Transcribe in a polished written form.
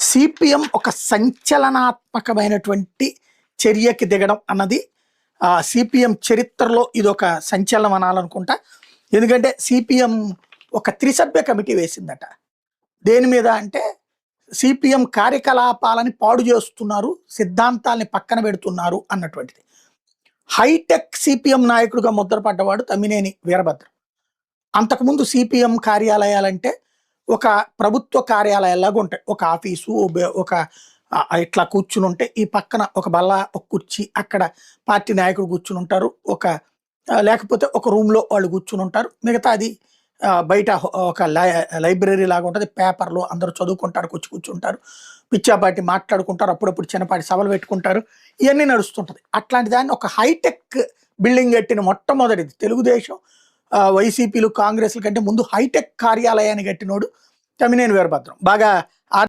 CPM ఒక సంచలనాత్మకమైనటువంటి చర్యకి దిగడం అన్నది సిపిఎం చరిత్రలో ఇదొక సంచలనం అనాలనుకుంటా. ఎందుకంటే సిపిఎం ఒక త్రిసభ్య కమిటీ వేసిందట. దేని మీద అంటే సిపిఎం కార్యకలాపాలని పాడు చేస్తున్నారు, సిద్ధాంతాల్ని పక్కన పెడుతున్నారు అన్నటువంటిది. హైటెక్ సిపిఎం నాయకుడిగా ముద్రపడ్డవాడు తమ్మినేని వీరభద్రం. అంతకుముందు సిపిఎం కార్యాలయాలంటే ఒక ప్రభుత్వ కార్యాలయాలాగా ఉంటాయి. ఒక ఆఫీసు, ఒక ఇట్లా కూర్చుని ఉంటే ఈ పక్కన ఒక బల్ల, ఒక కుర్చీ, అక్కడ పార్టీ నాయకుడు కూర్చుని ఉంటారు. లేకపోతే ఒక రూమ్లో వాళ్ళు కూర్చుని ఉంటారు. మిగతాది బయట ఒక లైబ్రరీ లాగా ఉంటుంది. పేపర్లు అందరూ చదువుకుంటారు, కూర్చుంటారు, పిచ్చాపాటి మాట్లాడుకుంటారు, అప్పుడప్పుడు చిన్నపాటి సభలు పెట్టుకుంటారు. ఇవన్నీ నడుస్తుంటుంది. అట్లాంటి దాన్ని ఒక హైటెక్ బిల్డింగ్ కట్టిన మొట్టమొదటిది తెలుగుదేశం, వైసీపీలు, కాంగ్రెస్ల కంటే ముందు హైటెక్ కార్యాలయాన్ని కట్టినోడు తమ్మినేని వీరభద్రం. బాగా